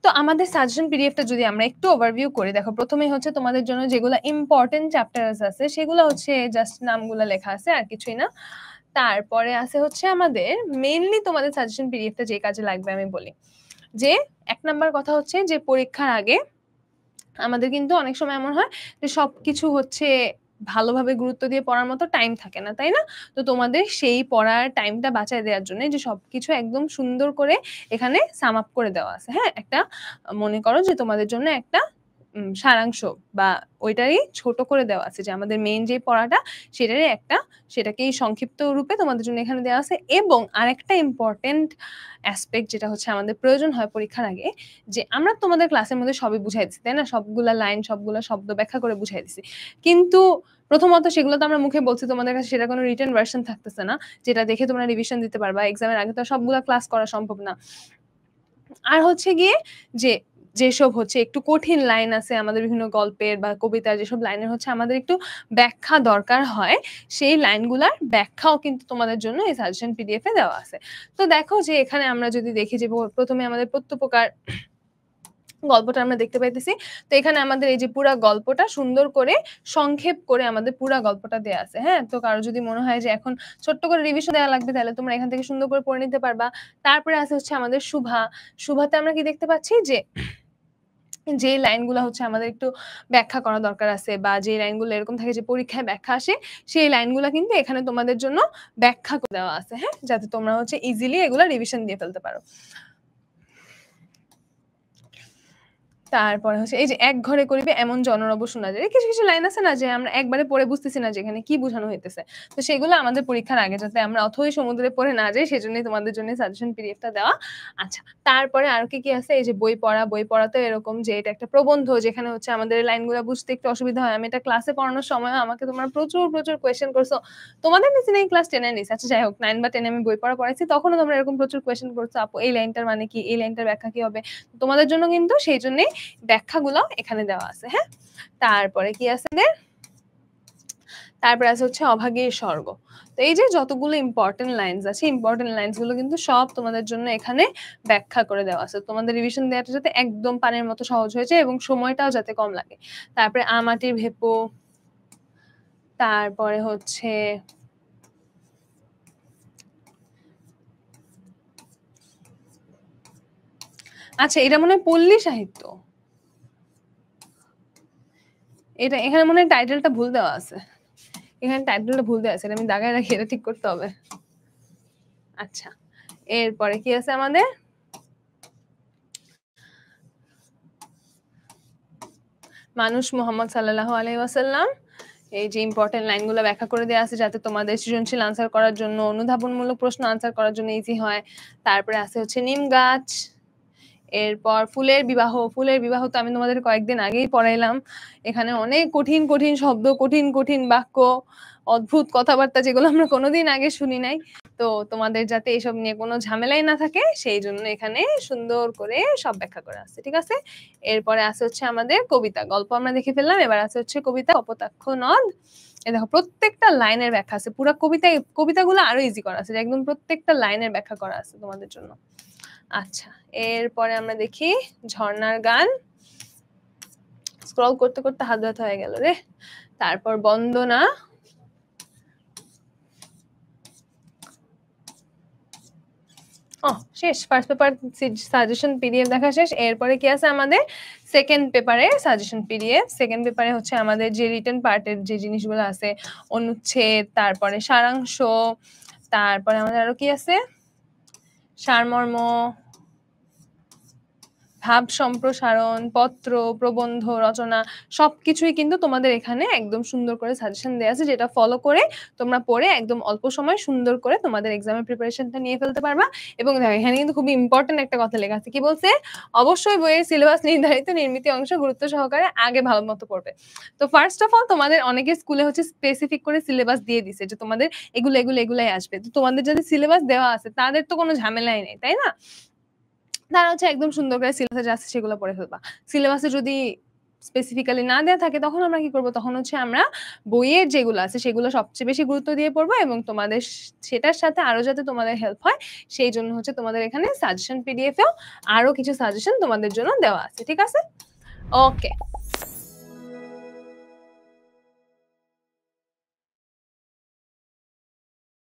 তো আমাদের সাজেশন পিডিএফটা যদি আমরা একটু ওভারভিউ করি, দেখো প্রথমেই হচ্ছে তোমাদের জন্য যেগুলো ইম্পর্টেন্ট চ্যাপ্টার্স আছে সেগুলো হচ্ছে জাস্ট নামগুলো লেখা আছে, আর কিছুই না। তারপরে আছে হচ্ছে আমাদের মেইনলি তোমাদের সাজেশন পিডিএফটা যে কাজে লাগবে আমি বলি যে 1 নাম্বার কথা হচ্ছে যে পরীক্ষার আগে আমাদের কিন্তু অনেক সময় এমন হয় যে সবকিছু হচ্ছে ভালোভাবে গুরুত্ব দিয়ে পড়ার মতো টাইম থাকে না, তাই না? তো তোমাদের সেই পড়ার টাইমটা বাঁচায় দেওয়ার জন্য যে সবকিছু একদম সুন্দর করে এখানে সাম আপ করে দেওয়া আছে। হ্যাঁ, একটা মনে করো যে তোমাদের জন্য একটা সারাংশ বা ওইটারই ছোট করে দেওয়া আছে যে আমাদের মেইন যে পড়াটা সেটারই একটা, সেটাকেই সংক্ষিপ্ত রূপে তোমাদের জন্য এখানে দেওয়া আছে। এবং আরেকটা ইম্পর্টেন্ট অ্যাসপেক্ট যেটা হচ্ছে আমাদের প্রয়োজন হয় পরীক্ষার আগে, যে আমরা তোমাদের ক্লাসের মধ্যে সবই বুঝাই দিচ্ছি, তাই না? সবগুলা লাইন, সবগুলা শব্দ ব্যাখ্যা করে বুঝাই দিচ্ছি, কিন্তু প্রথমত সেগুলো তো আমরা মুখে বলছি, তোমাদের কাছে সেটা কোনো রিটেন ভার্সন থাকতেছে না যেটা দেখে তোমরা রিভিশন দিতে পারবা। এক্সামের আগে তো সবগুলা ক্লাস করা সম্ভব না। আর হচ্ছে গিয়ে যে যেসব হচ্ছে একটু কঠিন লাইন আছে আমাদের বিভিন্ন গল্পের বা কবিতার, যেসব লাইনের হচ্ছে আমাদের একটু ব্যাখ্যা দরকার হয়, সেই লাইনগুলার ব্যাখ্যাও কিন্তু তোমাদের জন্য এই সাজেশন পিডিএফ এ দেওয়া আছে। তো দেখো যে এখানে আমরা যদি দেখি যে প্রথমে আমাদের প্রত্যুপকার গল্পটা আমরা দেখতে পাইতেছি। তো এখানে আমাদের এই যে পুরা গল্পটা সুন্দর করে সংক্ষেপ করে আমাদের পুরা গল্পটা দেয়া আছে। হ্যাঁ, তো কারো যদি মনে হয় যে এখন ছোট্ট করে রিভিশন দেওয়া লাগবে, তাহলে তোমরা এখান থেকে সুন্দর করে পড়ে নিতে পারবা। তারপরে আছে হচ্ছে আমাদের শুভা। শুভাতে আমরা কি দেখতে পাচ্ছি যে লাইনগুলো হচ্ছে আমাদের একটু ব্যাখ্যা করা দরকার আছে, বা যে লাইনগুলো এরকম থাকে যে পরীক্ষায় ব্যাখ্যা আসে, সেই লাইনগুলো কিন্তু এখানে তোমাদের জন্য ব্যাখ্যা করে দেওয়া আছে। হ্যাঁ, যাতে তোমরা হচ্ছে ইজিলি এগুলা রিভিশন দিয়ে ফেলতে পারো। তারপরে হচ্ছে এই যে এক ঘরে করিবে এমন জনরব শোনা যায়, কিছু কিছু লাইন আছে না যে আমরা একবারে পড়ে বুঝতেছি না যে এখানে কি বোঝানো হইতেছে। তো সেগুলো আমাদের পরীক্ষার আগে যাতে আমরা অথই সমুদ্রে পড়ে না যাই, সেজন্যই তোমাদের জন্য সাজেশন পিডিএফটা দেওয়া। আচ্ছা, তারপরে আর কি কি আছে? এই যে বই পড়া। বই পড়াতে এরকম যে এটা একটা প্রবন্ধ, যেখানে হচ্ছে আমাদের লাইনগুলো বুঝতে একটু অসুবিধা হয়। আমি এটা ক্লাসে পড়ানোর সময় আমাকে তোমরা প্রচুর প্রচুর কোয়েশ্চেন করছো। তোমাদের নিচে নেই ক্লাস 10 এর নিচে, আচ্ছা যাই হোক 9 বা 10 আমি বই পড়া পড়াইছি, তখনও তোমরা এরকম প্রচুর কোয়েশ্চেন করছো, আপু এই লাইনটার মানে কি, এই লাইনটার ব্যাখ্যা কি হবে। তোমাদের জন্য কিন্তু সেই জন্যই ব্যাখ্যাগুলো এখানে দেওয়া আছে। হ্যাঁ, তারপরে কি আছে? তারপরে আছে হচ্ছে অভাগীর স্বর্গ। তো এই যে যতগুলো ইম্পর্টেন্ট লাইনস আছে, ইম্পর্টেন্ট লাইনস গুলো কিন্তু সব তোমাদের জন্য এখানে ব্যাখ্যা করে দেওয়া আছে, তোমাদের রিভিশন দেওয়াটা যাতে একদম পানির মতো সহজ হয়ে যায় এবং সময়টাও যাতে কম লাগে। তারপরে আমাটির ভেপো, তারপরে হচ্ছে আচ্ছা এটা মনে হয় পল্লী সাহিত্য, এটা এখানে মনে হয় টাইটেলটা ভুল দেওয়া আছে, এখানে টাইটেলটা ভুল দেওয়া আছে, এটা আমি দাগায় রাখি, এটা ঠিক করতে হবে। আচ্ছা, এরপরে কি আছে আমাদের? মানুষ মোহাম্মদ সাল্লাল্লাহু আলাইহি ওয়াসাল্লাম, এই যে ইম্পর্টেন্ট লাইনগুলো ব্যাখ্যা করে দেওয়া আছে যাতে তোমাদের সৃজনশীল আনসার করার জন্য, অনুধাবনমূলক প্রশ্ন আনসার করার জন্য ইজি হয়। তারপরে আছে হচ্ছে নিম গাছ। এরপর ফুলের বিবাহ। ফুলের বিবাহ তো আমি তোমাদের কয়েকদিন আগেই পড়াইলাম। এখানে অনেক কঠিন কঠিন শব্দ, কঠিন কঠিন বাক্য, অদ্ভুত কথাবার্তা, যেগুলো আমরা কোনোদিন আগে শুনি নাই। তো তোমাদের যাতে এসব নিয়ে কোনো ঝামেলাই না থাকে, সেই জন্য এখানে সুন্দর করে সব ব্যাখ্যা করা আছে। ঠিক আছে, এরপরে আছে হচ্ছে আমাদের কবিতা। গল্প আমরা দেখে ফেললাম, এবার আছে হচ্ছে কবিতা। কপোতাক্ষ নদ। এই দেখো প্রত্যেকটা লাইনের ব্যাখ্যা আছে, পুরো কবিতাগুলো আরো ইজি করা আছে, একদম প্রত্যেকটা লাইনের ব্যাখ্যা করা আছে তোমাদের জন্য। আচ্ছা, এরপরে আমরা দেখি ঝর্ণার গান। স্ক্রল করতে করতে হাত ব্যথা হয়ে গেল রে। তারপর বন্দনা। শেষ, ফার্স্ট পেপার সাজেশন পিডিএফ দেখা শেষ। এরপরে কি আছে আমাদের? সেকেন্ড পেপারে সাজেশন পিডিএফ। সেকেন্ড পেপারে হচ্ছে আমাদের যে রিটেন পার্টের যে জিনিসগুলো আছে, অনুচ্ছেদ, তারপরে সারাংশ, তারপরে আমাদের আরো কি আছে? সারমর্ম, ভাব সম্প্রসারণ, পত্র, প্রবন্ধ রচনা, সবকিছুই কিন্তু তোমাদের এখানে একদম সুন্দর করে সাজেশন দেওয়া আছে, যেটা ফলো করে তোমরা পড়ে একদম অল্প সময় সুন্দর করে তোমাদের এক্সামের প্রিপারেশনটা নিয়ে ফেলতে পারবা। এবং দেখো এখানে কিন্তু খুবই ইম্পর্টেন্ট একটা কথা লেখা আছে, কি বলছে? অবশ্যই বইয়ের সিলেবাস নির্ধারিত নির্মিত অংশ গুরুত্ব সহকারে আগে ভালো মতো পড়বে। তো ফার্স্ট অফ অল তোমাদের অনেকে স্কুলে হচ্ছে স্পেসিফিক করে সিলেবাস দিয়ে দিছে যে তোমাদের এগুলো এগুলো এগুলাই আসবে। তো তোমাদের যদি সিলেবাস দেওয়া আছে তাদের তো কোনো ঝামেলাই নেই, তাই না? তারা হচ্ছে একদম সুন্দর করে সিলেবাসে যা আছে সেগুলো পড়ে ফেলবা। সিলেবাসে যদি স্পেসিফিক্যালি না দেয়া থাকে তখন আমরা কি করব, তখন হচ্ছে আমরা বইয়ের যেগুলো আছে সেগুলো সবচেয়ে বেশি গুরুত্ব দিয়ে পড়বো এবং তোমাদের সেটার সাথে আরো যাতে তোমাদের হেল্প হয় সেই জন্য হচ্ছে তোমাদের এখানে সাজেশন পিডিএফ এও আরো কিছু সাজেশন তোমাদের জন্য দেওয়া আছে, ঠিক আছে? ওকে।